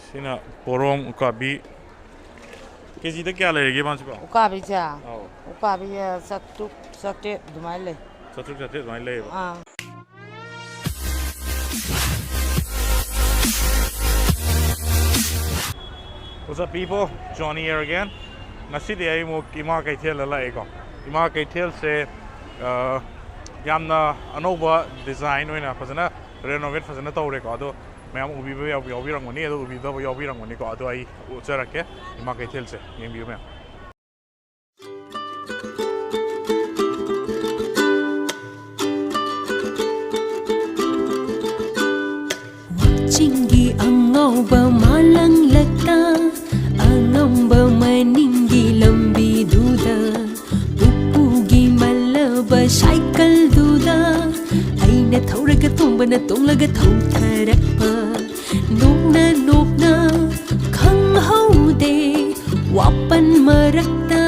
Sina porong ukabi. Kesi dah kya lagi bang siapa? Ukabi cha. Ukabi satu satu dumai le. Satu main le. What's up, people? Johnny here again. Nasi dia mo Ema Keithel la eko. Ema Keithel se yamna anova design oina fazana renovate fazana tawre ko ado mayam ubi be yawi rangoni ado ubi do yawi rangoni ko ado ai ucharake Ema Keithel se yembiu me. Chingi angauba malang laka angamba maningi lambi duda pupugi malaba cycle duda aina thauraga tumbana tonglaga thautharapa nopna khanghaude wapan marakta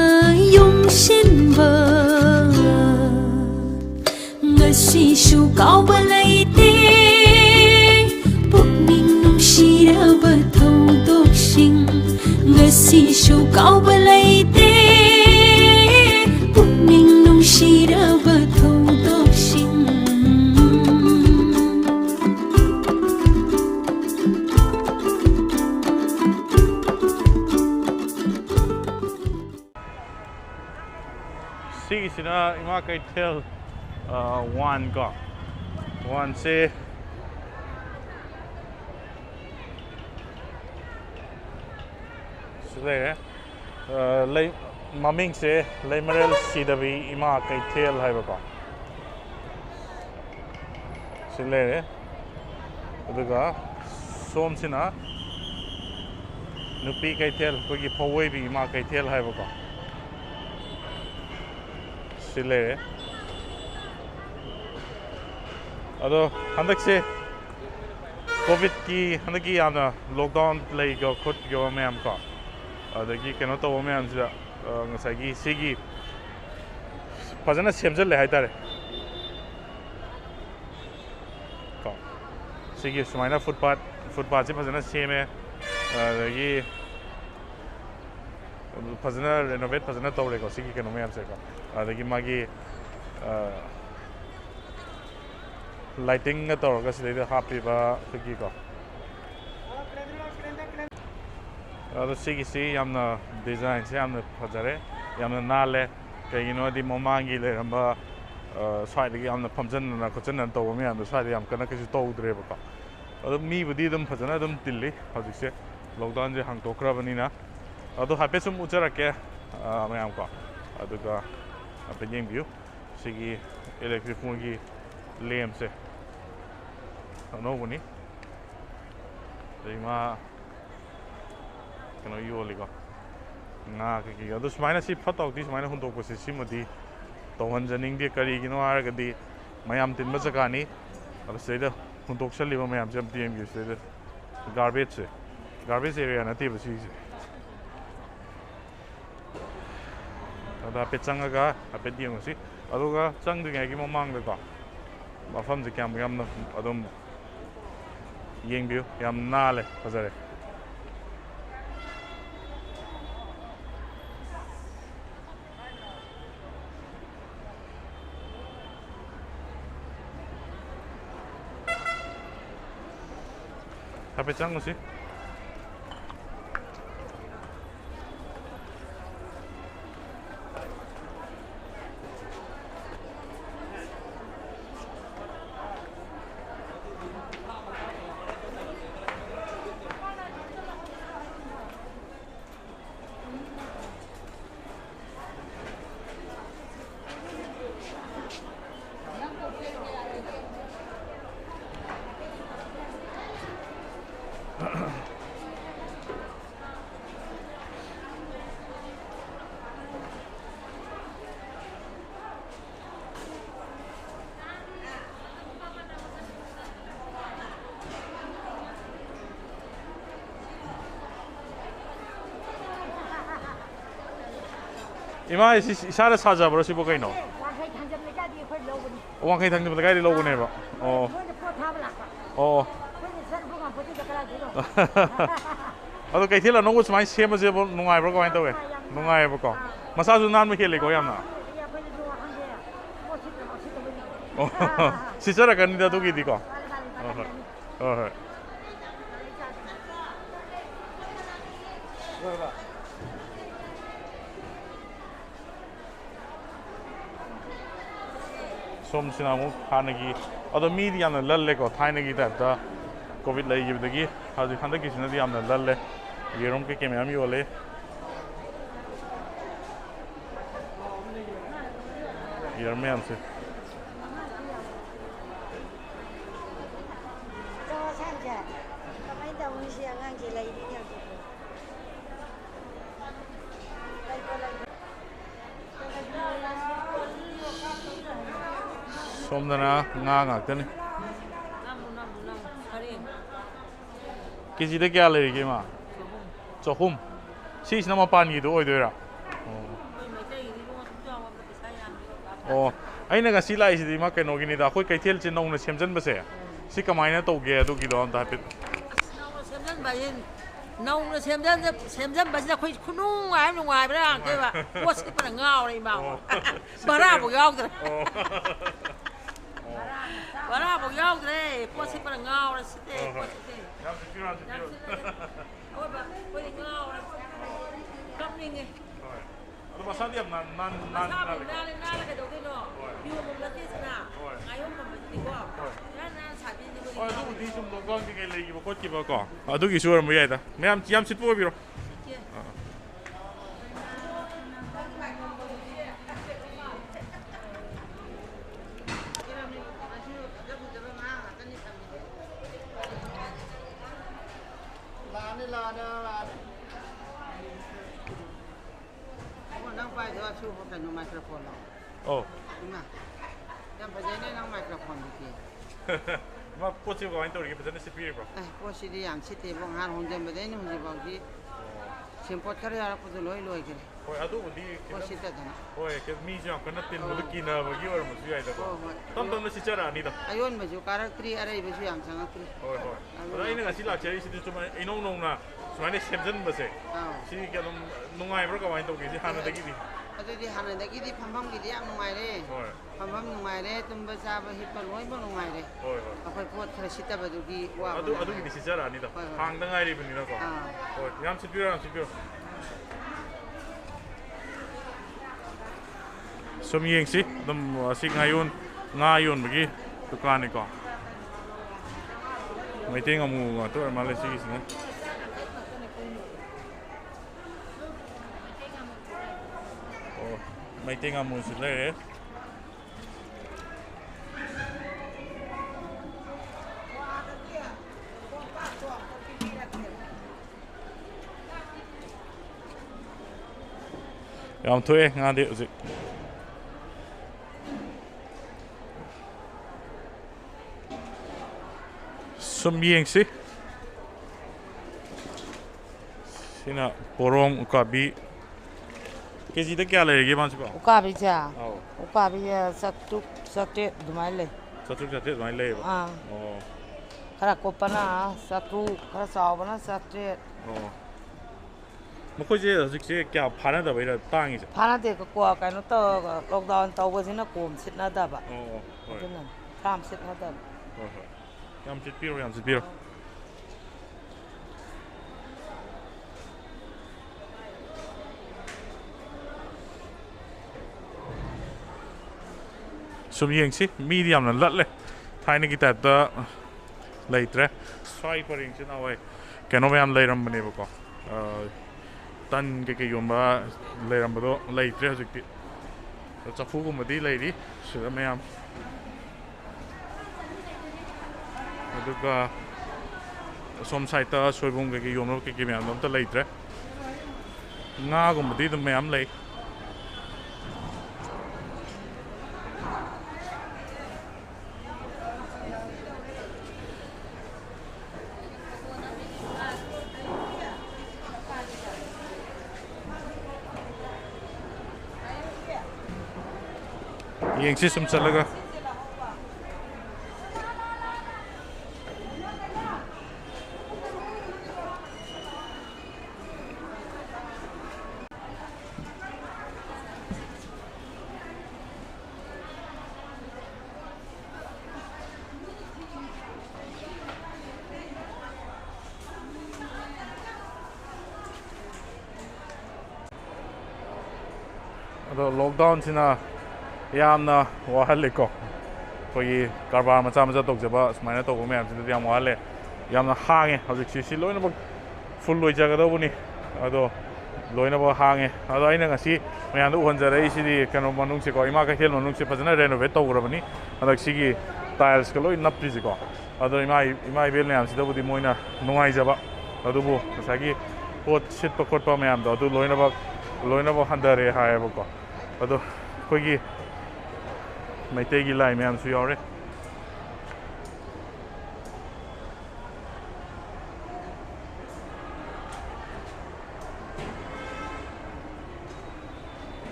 yumshinba ngasi shu kauba laite Shiraba thaudoksing ngasi shu kauba laite pukning nung shiraba thaudoksing Si sina Ema Keithel one ko one se lay maming se lay marel sidabi Ema Keithel hai ba sile aduga som sina nupi Keithel ko gi phawai bi Ema Keithel hai ba sile ado handak se covid ki handak ki ana lockdown lay go khut go me am ka adagi keno to me am sida ngasagi sigi fazana semjal le haitare ka sigi sumaina footpath se fazana seme adagi fazana renovate fazana tawre ko sigi keno me am se ka adagi magi lighting ga tawra sida happy ba sigi ko ado sigi yamna design se yamna phajare yamna nale kaino di momangi le ramba side gi yamna phamjan na khochan na to me yamna side yam kana kisu to udre ba ado mi budi dum phajana dum tilli hajik se lockdown je hang tokra bani na ado hape sum uchara ke mayam ko ado ga apeng view sigi electric phone gi lem se no buni Ema kano yoli ko nga ki ado smaina si photo di smaina hun to ko si simodi to han janing de kari gino ar ga di mayam tin ma jaka ni ado seida hun tok sali ba mayam jam tm gi seida garbage area na ti ba si ado pechanga ga ape di ngo si ado ga chang de gi mamang de ko mafam je kyam yam na adom yeng view yam nale fazare Tapi canggung sih. Ema isara saja bro sibo kaino wangkai thang de gai lo ne ba oh oh ꯑꯗꯣ ꯀꯩꯊꯦꯜ ꯑꯅꯧꯕ ꯁꯨꯃꯥꯏꯅ ꯁꯦꯝꯕꯁꯦꯕꯨ ꯅꯨꯡꯉꯥꯏꯕ꯭ꯔꯥ ꯀꯃꯥꯏꯅ ꯇꯧꯋꯦ ꯅꯨꯡꯉꯥꯏꯌꯦꯕꯀꯣ ꯃꯁꯥꯁꯨ ꯅꯥꯟꯕ ꯍꯦꯜꯂꯤꯀꯣ ꯌꯥꯝꯅ ꯑꯣ ꯁꯤꯠꯆꯔꯛꯀꯅꯤꯗ ꯑꯗꯨꯒꯤꯗꯤꯀꯣ ꯍꯣꯏ ꯍꯣꯏ ꯍꯣꯏ ꯍꯣꯏ ꯁꯣꯝꯁꯤꯅ ꯑꯃꯨꯛ ꯍꯥꯟꯅꯒꯤ ꯑꯗꯣ ꯃꯤꯗꯤ ꯌꯥꯝꯅ ꯂꯜꯂꯦꯀꯣ ꯊꯥꯏꯅꯒꯤ ꯇꯥꯏꯞꯇ ꯀꯣꯚꯤꯠ ꯂꯩꯈꯤꯕꯗꯒꯤ ꯍꯧꯖꯤꯛ ꯍꯟꯗꯛꯀꯤꯁꯤꯅꯗꯤ ꯌꯥꯝꯅ ꯂꯜꯂꯦ ꯌꯦꯔꯨꯝ ꯀꯩꯀꯩ ꯃꯌꯥꯝ ꯌꯣꯜꯂꯦ ꯌꯦꯔꯨꯝ ꯃꯌꯥꯝꯁꯦ ꯁꯣꯝꯗꯅ ꯉꯥ ꯉꯥꯛꯇꯅꯤ ꯀꯦꯖꯤꯗ ꯀꯌꯥ ꯂꯩꯔꯤꯒꯦ ꯃꯥ ꯆꯍꯨꯝ ꯁꯤꯁꯤꯅ ꯃꯄꯥꯟꯒꯤꯗꯣ ꯑꯣꯏꯗꯣꯏꯔꯥ ꯑꯣ ꯑꯩꯅ ꯉꯁꯤ ꯂꯥꯛꯏꯁꯤꯗꯤ ꯃꯥ ꯀꯩꯅꯣꯒꯤꯅꯤꯗ ꯑꯩꯈꯣꯏ ꯀꯩꯊꯦꯜꯁꯦ ꯅꯧꯅ ꯁꯦꯝꯖꯤꯟꯕꯁꯦ ꯁꯤ ꯀꯃꯥꯏꯅ ꯇꯧꯒꯦ ꯑꯗꯨꯒꯤꯗꯣ ꯑꯝꯇ ꯍꯥꯏꯐꯦꯠ ꯅꯧꯅ ꯁꯦꯝꯖꯟꯕꯁꯤꯗ ꯑꯩꯈꯣꯏ ꯈꯨꯅꯨꯡꯉꯥꯏ ꯅꯨꯡꯉꯥꯏꯕ꯭ꯔꯥ ꯉꯥꯛꯇꯣꯏꯕ ꯄꯣꯠ ꯁꯤꯠꯄꯅ ꯉꯥꯎꯔꯦ ꯏꯃꯥ ꯚꯔꯥꯐꯥꯎ ꯌꯥꯎꯗ꯭ꯔꯦ ꯚꯔꯥꯐꯥꯎ ꯌꯥꯎꯗ꯭ꯔꯦ ꯄꯣꯠ ꯁꯤꯠꯄꯅ ꯉꯥꯎꯔꯦ ꯁꯤꯠꯇꯦ ꯄꯣꯠ ꯁꯤꯠꯇꯦ ꯑꯋꯣꯏꯕ ꯑꯩꯈꯣꯏꯗꯤ ꯉꯥꯎꯔꯦ ꯀꯞꯅꯤꯡꯉꯦ ꯑꯗꯣ ꯃꯁꯥꯗꯤ ꯌꯥꯝ ꯅꯥꯟꯅ ꯀꯩꯗꯧꯗꯣꯏꯅꯣ ꯌꯣꯟꯐꯝ ꯅꯠꯇꯦꯁꯤꯅ ꯉꯥꯌꯣꯟꯐꯝꯗꯤꯀꯣ ꯅꯥꯟ ꯁꯥꯕꯤꯅꯤ ꯍꯣꯏ ꯑꯗꯨꯕꯨꯗꯤ ꯁꯨꯝ ꯂꯣꯛꯗꯥꯎꯟ ꯀꯩꯀꯩ ꯂꯩꯈꯤꯕ ꯈꯣꯠꯈꯤꯕ ꯀꯣ ꯑꯗꯨꯒꯤꯁꯨ ꯑꯣꯏꯔꯝꯕ ꯌꯥꯏꯗ ꯃꯌꯥꯝ ꯌꯥꯝ ꯁꯤꯠꯄ ꯑꯣꯏꯕꯤꯔꯣ ꯅꯪ ꯄꯥꯏꯗꯣ ꯑꯁꯨꯕ ꯀꯩꯅꯣ ꯃꯥꯏꯀ꯭ꯔꯣꯐꯣꯟꯂꯣ ꯑꯣ ꯏꯃꯥ ꯌꯥꯝ ꯐꯖꯩꯅꯦ ꯅꯪ ꯃꯥꯏꯀ꯭ꯔꯣꯐꯣꯟꯗꯨꯗꯤ ꯃꯥ ꯄꯣꯠꯁꯤ ꯀꯃꯥꯏꯅ ꯇꯧꯔꯤꯒꯦ ꯐꯖꯅ ꯁꯤꯠꯄꯤꯔꯤꯕ꯭ꯔꯣ ꯄꯣꯠꯁꯤꯗꯤ ꯌꯥꯝ ꯁꯤꯠꯇꯦꯕꯣ ꯉꯍꯥꯟ ꯍꯣꯡꯖꯟꯕꯗꯩꯅ ꯍꯧꯖꯤꯛꯐꯥꯎꯗꯤ ꯁꯦꯝꯄꯣꯠ ꯈꯔ ꯌꯥꯎꯔꯛꯄꯗꯣ ꯂꯣꯏ ꯂꯣꯏꯈ꯭ꯔꯦ ꯍꯣꯏ ꯑꯗꯨꯕꯨꯗꯤ ꯄꯣꯠ ꯁꯤꯠꯇꯗꯅ ꯍꯣꯏ ꯃꯤꯁꯨ ꯌꯥꯝ ꯀꯟꯅ ꯇꯤꯟꯕꯗꯣ ꯀꯤꯅꯕꯒꯤ ꯑꯣꯏꯔꯝꯕꯁꯨ ꯌꯥꯏꯗꯀꯣ ꯇꯞ ꯇꯞꯅ ꯁꯤꯠꯆꯔꯛꯑꯅꯤꯗ ꯑꯌꯣꯟꯕꯁꯨ ꯀꯥꯔꯛꯇ꯭ꯔꯤ ꯑꯔꯩꯕꯁꯨ ꯌꯥꯝ ꯆꯪꯉꯛꯇ꯭ꯔꯤ ꯍꯣꯏ ꯍꯣꯏ ꯑꯗꯣ ꯑꯩꯅ ꯉꯁꯤ ꯂꯥꯛꯆꯔꯤꯁꯤꯗꯤ ꯁꯨꯃꯥꯏꯅ ꯏꯅꯧ ꯅꯧꯅ ꯁꯨꯃꯥꯏꯅ ꯁꯦꯝꯖꯤꯟꯕꯁꯦ ꯁꯤ ꯑꯗꯨꯝ ꯅꯨꯡꯉꯥꯏꯕ꯭ꯔꯥ ꯀꯃꯥꯏꯅ ꯇꯧꯒꯦ ꯁꯤ ꯍꯥꯟꯅꯗꯒꯤꯗꯤ ꯑꯗꯨꯗꯤ ꯍꯥꯟꯅꯗꯒꯤꯗꯤ ꯐꯝꯐꯝꯒꯤꯗꯤ ꯌꯥꯝ ꯅꯨꯡꯉꯥꯏꯔꯦ ꯐꯝꯐꯝ ꯅꯨꯡꯉꯥꯏꯔꯦ ꯇꯨꯝꯕ ꯆꯥꯕ ꯍꯤꯞꯄ ꯂꯣꯏꯅꯃꯛ ꯅꯨꯡꯉꯥꯏꯔꯦ ꯑꯩꯈꯣꯏ ꯄꯣꯠ ꯈꯔ ꯁꯤꯠꯇꯕꯗꯨꯒꯤ ꯋꯥꯕ ꯑꯗꯨꯒꯤꯗꯤ ꯁꯤꯠꯆꯔꯛꯑꯅꯤꯗ ꯍꯥꯡꯗ ꯉꯥꯏꯔꯤꯕꯅꯤꯅꯀꯣ ꯍꯣꯏ ꯌꯥꯝ ꯁꯤꯠꯄꯤꯔꯣ ꯌꯥꯝ ꯁꯤꯠꯄꯤꯔꯣ ꯁꯨꯝ ꯌꯦꯡꯁꯤ ꯑꯗꯨꯝ ꯑꯁꯤ ꯉꯥ ꯌꯣꯟꯕꯒꯤ ꯗꯨꯀꯥꯟꯅꯤꯀꯣ ꯃꯩꯇꯩ ꯉꯥꯃꯨ ꯉꯥꯛꯇ ꯑꯣꯏꯔ ꯃꯥꯜꯂꯦ ꯁꯤꯒꯤꯁꯤꯅ ꯑꯣ ꯃꯩꯇꯩ ꯉꯥꯃꯨꯁꯨ ꯂꯩꯔꯦ ꯌꯥꯝ ꯊꯣꯛꯑꯦ ꯉꯥꯗꯤ ꯍꯧꯖꯤꯛ ꯁꯨꯝ ꯌꯦꯡꯁꯤ ꯁꯤꯅ ꯄꯣꯔꯣꯝ ꯎꯀꯥꯕꯤ ꯀꯦꯖꯤꯗ ꯀꯌꯥ ꯂꯩꯔꯤꯒꯦ ꯃꯥꯁꯤꯕꯣ ꯎꯀꯥꯕꯤꯁꯦ ꯎꯀꯥꯕꯤ ꯆꯥꯇ꯭ꯔꯨꯛ ꯆꯥꯇ꯭ꯔꯦꯠ ꯑꯗꯨꯃꯥꯏꯅ ꯂꯩ ꯆꯥꯇ꯭ꯔꯨꯛ ꯆꯥꯇ꯭ꯔꯦꯠ ꯑꯗꯨꯃꯥꯏꯅ ꯂꯩꯌꯦꯕ ꯑꯣ ꯈꯔ ꯀꯨꯞꯄꯅ ꯆꯥꯇ꯭ꯔꯨꯛ ꯈꯔ ꯆꯥꯎꯕꯅ ꯆꯥꯇ꯭ꯔꯦꯠ ꯑꯣ ꯃꯈꯣꯏꯁꯦ ꯍꯧꯖꯤꯛꯁꯦ ꯀꯌꯥ ꯐꯥꯅꯗꯕꯩꯔ ꯇꯥꯡꯉꯤꯁꯦ ꯐꯥꯅꯗꯦ ꯀꯩꯅꯣ ꯇꯧꯔꯒ ꯂꯣꯛꯗꯥꯎꯟ ꯇꯧꯕꯁꯤꯅ ꯀꯣꯝ ꯁꯤꯠꯅꯗꯕ ꯑꯣ ꯍꯣꯏ ꯑꯗꯨꯅ ꯐꯥꯝ ꯁꯤꯠꯅꯗꯕ ꯍꯣꯏ ꯍꯣꯏ ꯌꯥꯝ ꯁꯤꯠꯄꯤꯔꯣ ꯌꯥꯝ ꯁꯤꯠꯄꯤꯔꯣ ꯁꯨꯝ ꯌꯦꯡꯁꯤ ꯃꯤꯗꯤ ꯌꯥꯝꯅ ꯂꯠꯂꯦ ꯊꯥꯏꯅꯒꯤ ꯇꯥꯏꯞꯇ ꯂꯩꯇ꯭ꯔꯦ ꯁ꯭ꯋꯥꯏ ꯄꯔꯦꯡꯁꯤ ꯅꯍꯥꯟꯋꯥꯏ ꯀꯩꯅꯣ ꯃꯌꯥꯝ ꯂꯩꯔꯝꯕꯅꯦꯕꯀꯣ ꯇꯟ ꯀꯩꯀꯩ ꯌꯣꯟꯕ ꯂꯩꯔꯝꯕꯗꯣ ꯂꯩꯇ꯭ꯔꯦ ꯍꯧꯖꯤꯛꯇꯤ ꯆꯐꯨꯒꯨꯝꯕꯗꯤ ꯂꯩꯔꯤ ꯁꯤꯗ ꯃꯌꯥꯝ ꯑꯗꯨꯒ ꯑꯁꯣꯝ ꯁꯥꯏꯠꯇ ꯁꯣꯏꯕꯨꯝ ꯀꯩꯀꯩ ꯌꯣꯟꯕ ꯀꯩꯀꯩ ꯃꯌꯥꯝꯗꯣ ꯑꯝꯇ ꯂꯩꯇ꯭ꯔꯦ ꯉꯥꯒꯨꯝꯕꯗꯤ ꯑꯗꯨꯝ ꯃꯌꯥꯝ ꯂꯩ ꯌꯦꯡꯁꯤ ꯁꯨꯝ ꯆꯠꯂꯒ ꯑꯗꯣ ꯂꯣꯛꯗꯥꯎꯟꯁꯤꯅ ꯌꯥꯝꯅ ꯋꯥꯍꯜꯂꯦꯀꯣ ꯑꯩꯈꯣꯏꯒꯤ ꯀꯔꯕꯥꯔ ꯃꯆꯥ ꯃꯆꯥ ꯇꯧꯖꯕ ꯁꯨꯃꯥꯏꯅ ꯇꯧꯕ ꯃꯌꯥꯝꯁꯤꯗꯗꯤ ꯌꯥꯝ ꯋꯥꯍꯜꯂꯦ ꯌꯥꯝꯅ ꯍꯥꯡꯉꯦ ꯍꯧꯖꯤꯛꯁꯤ ꯁꯤ ꯂꯣꯏꯅꯃꯛ ꯐꯨꯜ ꯑꯣꯏꯖꯒꯗꯧꯕꯅꯤ ꯑꯗꯣ ꯂꯣꯏꯅꯃꯛ ꯍꯥꯡꯉꯦ ꯑꯗꯣ ꯑꯩꯅ ꯉꯁꯤ ꯃꯌꯥꯝꯗ ꯎꯍꯟꯖꯔꯛꯏꯁꯤꯗꯤ ꯀꯩꯅꯣ ꯃꯅꯨꯡꯁꯦꯀꯣ ꯏꯃꯥ ꯀꯩꯊꯦꯜ ꯃꯅꯨꯡꯁꯦ ꯐꯖꯅ ꯔꯦꯅꯣꯚꯦꯠ ꯇꯧꯈ꯭ꯔꯕꯅꯤ ꯍꯟꯗꯛ ꯁꯤꯒꯤ ꯇꯥꯏꯜꯁꯀ ꯂꯣꯏ ꯅꯞꯄꯤꯁꯤꯀꯣ ꯑꯗꯣ ꯏꯃꯥ ꯏꯕꯦꯜ ꯃꯌꯥꯝꯁꯤꯗꯕꯨꯗꯤ ꯃꯣꯏꯅ ꯅꯨꯡꯉꯥꯏꯖꯕ ꯑꯗꯨꯕꯨ ꯉꯁꯥꯏꯒꯤ ꯄꯣꯠ ꯁꯤꯠꯄ ꯈꯣꯠꯄ ꯃꯌꯥꯝꯗꯣ ꯑꯗꯨ ꯂꯣꯏꯅꯃꯛ ꯍꯟꯊꯔꯦ ꯍꯥꯏꯌꯦꯕꯀꯣ ꯑꯗꯣ ꯑꯩꯈꯣꯏꯒꯤ ꯃꯩꯇꯩꯒꯤ ꯂꯥꯏ ꯃꯌꯥꯝꯁꯨ ꯌꯥꯎꯔꯦ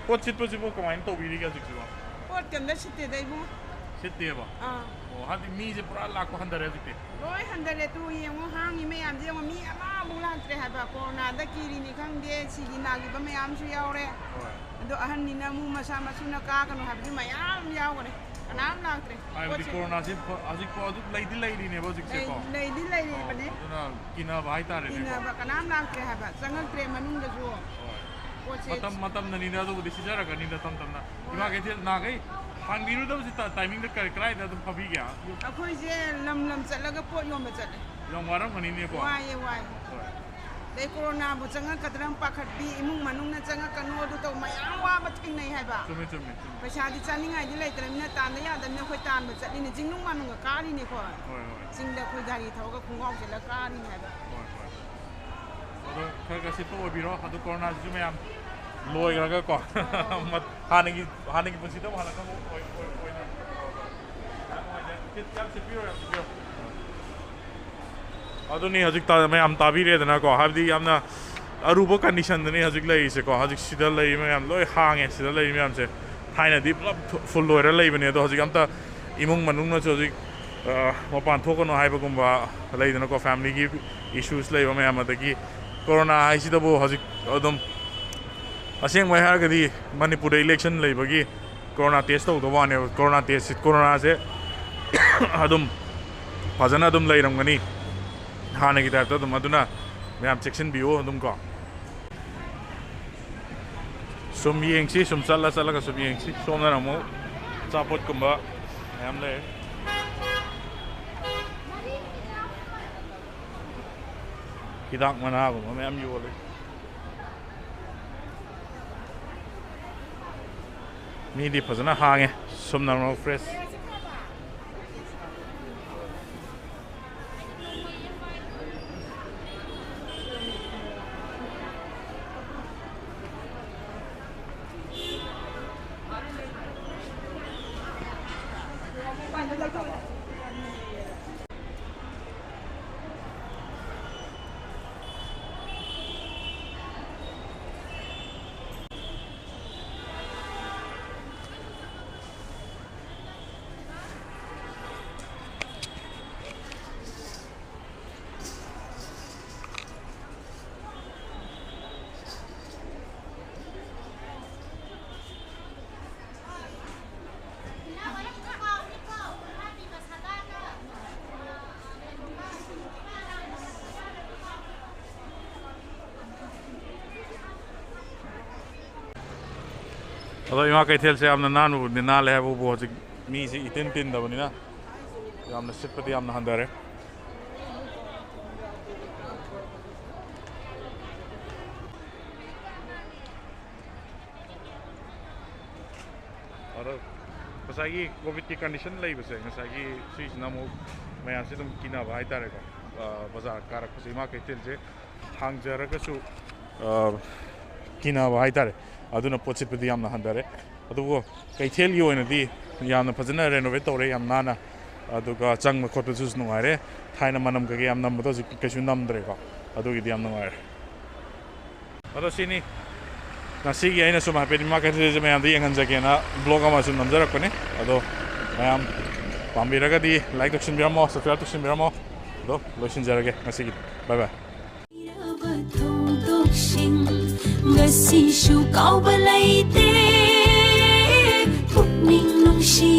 ꯄꯣꯠ ꯁꯤꯠꯄꯁꯤꯕꯨ ꯀꯃꯥꯏꯅ ꯇꯧꯕꯤꯔꯤꯒꯦ ꯍꯧꯖꯤꯛꯁꯤꯕꯣ ꯄꯣꯠ ꯀꯝꯗ ꯁꯤꯠꯇꯦꯗ ꯏꯕꯨꯡ ꯁꯤꯠꯇꯦꯕ ꯑꯣ ꯍꯥꯏꯗꯤ ꯃꯤꯁꯦ ꯄꯨꯔꯥ ꯂꯥꯛꯄ ꯍꯟꯊꯔꯦ ꯍꯧꯖꯤꯛꯇꯤ ꯂꯣꯏ ꯍꯟꯊꯔꯦ ꯇꯨ ꯌꯦꯡꯉꯣ ꯍꯥꯡꯉꯤ ꯃꯌꯥꯝꯁꯦ ꯌꯦꯡꯉꯣ ꯃꯤ ꯑꯃꯃꯨꯛ ꯂꯥꯛꯇ꯭ꯔꯦ ꯍꯥꯏꯕ ꯀꯣꯔꯣꯅꯥꯗ ꯀꯤꯔꯤꯅꯤ ꯈꯪꯗꯦ ꯁꯤꯒꯤ ꯅꯥꯈꯤꯕ ꯃꯌꯥꯝꯁꯨ ꯌꯥꯎꯔꯦ ꯑꯗꯣ ꯑꯍꯟꯅꯤꯅ ꯑꯃꯨꯛ ꯃꯁꯥ ꯃꯁꯨꯅ ꯀꯥꯒꯅꯨ ꯍꯥꯏꯕꯁꯨ ꯃꯌꯥꯝ ꯌꯥꯎꯈ꯭ꯔꯦ ꯀꯅꯥꯝ ꯂꯥꯛꯇ꯭ꯔꯦ ꯍꯥꯏꯕꯗꯤ ꯀꯣꯔꯣꯅꯥꯁꯤ ꯍꯧꯖꯤꯛꯐꯥꯎ ꯑꯗꯨꯝ ꯂꯩꯔꯤꯅꯦꯕ ꯍꯧꯖꯤꯛꯁꯦꯀꯣ ꯂꯩꯗꯤ ꯂꯩꯔꯤꯕꯅꯦ ꯑꯗꯨꯅ ꯀꯤꯅꯕ ꯍꯥꯏꯇꯥꯔꯦꯅꯦ ꯀꯤꯅꯕ ꯀꯅꯥꯝ ꯂꯥꯛꯇ꯭ꯔꯦ ꯍꯥꯏꯕ ꯆꯪꯉꯛꯇ꯭ꯔꯦ ꯃꯅꯨꯡꯗꯁꯨ ꯄꯣꯠꯁꯦ ꯃꯇꯝꯅꯅꯤꯅ ꯑꯗꯨꯕꯨꯗꯤ ꯁꯤꯖꯔꯛꯀꯅꯤꯗ ꯇꯞꯅ ꯏꯃꯥ ꯀꯩꯊꯦꯜ ꯅꯍꯥꯟꯈꯩ ꯍꯥꯡꯕꯤꯔꯨꯗꯕꯁꯤ ꯇꯥꯏꯃꯤꯡꯗ ꯀꯗꯥꯏꯗ ꯑꯗꯨꯝ ꯐꯕꯤꯒꯦ ꯑꯩꯈꯣꯏꯁꯦ ꯂꯝ ꯆꯠꯂꯒ ꯄꯣꯠ ꯌꯣꯟꯕ ꯆꯠꯂꯦ ꯌꯥꯝ ꯋꯥꯔꯝꯒꯅꯤꯅꯦꯀꯣ ꯋꯥꯏ ꯑꯗꯩ ꯀꯣꯔꯣꯅꯥꯕꯨ ꯆꯪꯉꯛꯀꯗ꯭ꯔꯥ ꯄꯥꯈꯠꯄꯤ ꯏꯃꯨꯡ ꯃꯅꯨꯡꯅ ꯆꯪꯉꯛꯀꯅꯨ ꯑꯗꯨ ꯇꯧ ꯃꯌꯥꯝ ꯋꯥꯕ ꯊꯦꯡꯅꯩ ꯍꯥꯏꯕ ꯆꯨꯝꯃꯦ ꯄꯩꯁꯥꯗꯤ ꯆꯥꯅꯤꯡꯉꯥꯏꯗꯤ ꯂꯩꯇ꯭ꯔꯕꯅꯤꯅ ꯇꯥꯟꯗ ꯌꯥꯗꯕꯅꯤna ꯑꯩꯈꯣꯏ ꯇꯥꯟꯕ ꯆꯠꯂꯤꯅꯤ ꯆꯤꯡꯅꯨꯡ ꯃꯥꯅꯨꯡꯒ ꯀꯥꯔꯤꯅꯤꯀꯣ ꯆꯤꯡꯗ ꯑꯩꯈꯣꯏ ꯒꯥꯔꯤ ꯊꯧꯔꯒ ꯈꯣꯡꯒ꯭ꯔꯥꯎ ꯆꯠꯂ ꯀꯥꯔꯤꯅꯤ ꯍꯥꯏꯕ ꯑꯗꯣ ꯈꯔ ꯁꯤꯠꯄ ꯑꯣꯏꯕꯤꯔꯣ ꯑꯗꯨ ꯀꯣꯔꯣꯅꯥꯁꯤꯁꯨ ꯃꯌꯥꯝ ꯂꯣꯏꯈ꯭ꯔꯒꯀꯣ ꯍꯥꯟꯅꯒꯤ ꯄꯨꯟꯁꯤꯗ ꯑꯃꯨꯛ ꯍꯜꯂꯛꯅꯕ ꯑꯣꯏꯅ ꯌꯥꯝ ꯁꯤꯠꯄꯤꯔꯣ ꯑꯗꯨꯅꯤ ꯍꯧꯖꯤꯛ ꯃꯌꯥꯝ ꯇꯥꯕꯤꯔꯦꯗꯅꯀꯣ ꯍꯥꯏꯕꯗꯤ ꯌꯥꯝꯅ ꯑꯔꯨꯕ ꯀꯟꯗꯤꯁꯟꯗꯅꯤ ꯍꯧꯖꯤꯛ ꯂꯩꯔꯤꯁꯦꯀꯣ ꯍꯧꯖꯤꯛ ꯁꯤꯗ ꯂꯩꯔꯤ ꯃꯌꯥꯝ ꯂꯣꯏ ꯍꯥꯡꯉꯦ ꯁꯤꯗ ꯂꯩꯔꯤ ꯃꯌꯥꯝꯁꯦ ꯊꯥꯏꯅꯗꯤ ꯄꯨꯂꯞ ꯐꯨꯜ ꯑꯣꯏꯔ ꯂꯩꯕꯅꯦ ꯑꯗꯣ ꯍꯧꯖꯤꯛ ꯑꯝꯇ ꯏꯃꯨꯡ ꯃꯅꯨꯡꯅꯁꯨ ꯍꯧꯖꯤꯛ ꯃꯄꯥꯟ ꯊꯣꯛꯀꯅꯨ ꯍꯥꯏꯕꯒꯨꯝꯕ ꯂꯩꯗꯅꯀꯣ ꯐꯦꯃꯤꯂꯤꯒꯤ ꯏꯁꯨꯁ ꯂꯩꯕ ꯃꯌꯥꯝ ꯑꯗꯒꯤ ꯀꯣꯔꯣꯅꯥ ꯍꯥꯏꯁꯤꯗꯕꯨ ꯍꯧꯖꯤꯛ ꯑꯗꯨꯝ ꯑꯁꯦꯡꯕ ꯍꯥꯏꯔꯒꯗꯤ ꯃꯅꯤꯄꯨꯔꯗ ꯏꯂꯦꯛꯁꯟ ꯂꯩꯕꯒꯤ ꯀꯣꯔꯣꯅꯥ ꯇꯦꯁ ꯇꯧꯗꯕ ꯋꯥꯅꯦꯕ ꯀꯣꯔꯣꯅꯥꯁꯦ ꯑꯗꯨꯝ ꯐꯖꯅ ꯑꯗꯨꯝ ꯂꯩꯔꯝꯒꯅꯤ ꯍꯥꯟꯅꯒꯤ ꯇꯥꯏꯞꯇ ꯑꯗꯨꯝ ꯑꯗꯨꯅ ꯃꯌꯥꯝ ꯆꯦꯛꯁꯤꯟꯕꯤꯌꯨ ꯑꯗꯨꯝ ꯀꯣ ꯁꯨꯝ ꯌꯦꯡꯁꯤ ꯁꯨꯝ ꯆꯠꯂꯒ ꯁꯨꯝ ꯌꯦꯡꯁꯤ ꯁꯣꯝꯗꯅ ꯑꯃꯨꯛ ꯑꯆꯥꯄꯣꯠꯀꯨꯝꯕ ꯃꯌꯥꯝ ꯂꯩ ꯍꯤꯗꯥꯛ ꯃꯅꯥꯒꯨꯝꯕ ꯃꯌꯥꯝ ꯌꯣꯜꯂꯤ ꯃꯤꯗꯤ ꯐꯖꯅ ꯍꯥꯡꯉꯦ ꯁꯨꯝꯅ ꯐ꯭ꯔꯦꯁ ꯑꯗꯣ ꯏꯃꯥ ꯀꯩꯊꯦꯜꯁꯦ ꯌꯥꯝꯅ ꯅꯥꯟꯕꯕꯨꯗꯤ ꯅꯥꯜꯂꯦ ꯍꯥꯏꯕꯕꯨ ꯍꯧꯖꯤꯛ ꯃꯤꯁꯤ ꯏꯇꯤꯟ ꯇꯤꯟꯗꯕꯅꯤꯅ ꯌꯥꯝꯅ ꯁꯤꯠꯄꯗꯤ ꯌꯥꯝꯅ ꯍꯟꯊꯔꯦ ꯑꯗꯣ ꯉꯁꯥꯏꯒꯤ ꯀꯣꯚꯤꯗꯀꯤ ꯀꯟꯗꯤꯁꯟ ꯂꯩꯕꯁꯦ ꯉꯁꯥꯏꯒꯤ ꯁꯤꯁꯤꯅ ꯑꯃꯨꯛ ꯃꯌꯥꯝꯁꯦ ꯑꯗꯨꯝ ꯀꯤꯅꯕ ꯍꯥꯏꯇꯥꯔꯦꯀꯣ ꯕꯖꯥꯔ ꯀꯥꯔꯛꯄꯁꯦ ꯏꯃꯥ ꯀꯩꯊꯦꯜꯁꯦ ꯍꯥꯡꯖꯔꯒꯁꯨ ꯀꯤꯅꯕ ꯍꯥꯏꯇꯥꯔꯦ ꯑꯗꯨꯅ ꯄꯣꯠ ꯁꯤꯠꯄꯗꯤ ꯌꯥꯝꯅ ꯍꯟꯊꯔꯦ ꯑꯗꯨꯕꯨ ꯀꯩꯊꯦꯜꯒꯤ ꯑꯣꯏꯅꯗꯤ ꯌꯥꯝꯅ ꯐꯖꯅ ꯔꯦꯅꯣꯚꯦꯠ ꯇꯧꯔꯦ ꯌꯥꯝ ꯅꯥꯟꯅ ꯑꯗꯨꯒ ꯆꯪꯕ ꯈꯣꯠꯄꯁꯨ ꯅꯨꯡꯉꯥꯏꯔꯦ ꯊꯥꯏꯅ ꯃꯅꯝ ꯀꯩꯀꯩ ꯌꯥꯝ ꯅꯝꯕꯗꯣ ꯍꯧꯖꯤꯛ ꯀꯩꯁꯨ ꯅꯝꯗ꯭ꯔꯦꯀꯣ ꯑꯗꯨꯒꯤꯗꯤ ꯌꯥꯝ ꯅꯨꯡꯉꯥꯏꯔꯦ ꯑꯗꯣ ꯁꯤꯅꯤ ꯉꯁꯤꯒꯤ ꯑꯩꯅ ꯁꯨꯝ ꯍꯥꯏꯐꯦꯠ ꯏꯃꯥ ꯀꯩꯊꯦꯜꯁꯦ ꯃꯌꯥꯝꯗ ꯌꯦꯡꯍꯟꯖꯒꯦꯅ ꯕ꯭ꯂꯣꯛ ꯑꯃ ꯁꯨꯝ ꯅꯝꯖꯔꯛꯄꯅꯤ ꯑꯗꯣ ꯃꯌꯥꯝ ꯄꯥꯝꯕꯤꯔꯒꯗꯤ ꯂꯥꯏꯛ ꯇꯧꯁꯤꯟꯕꯤꯔꯝꯃꯣ ꯁꯕꯁꯀ꯭ꯔꯥꯏꯕ ꯇꯧꯁꯤꯟꯕꯤꯔꯝꯃꯣ ꯑꯗꯣ ꯂꯣꯏꯁꯤꯟꯖꯔꯒꯦ ꯉꯁꯤꯒꯤ ꯕꯥꯏ ꯕꯥꯏ ngasisu kaubalaite pukning nungsi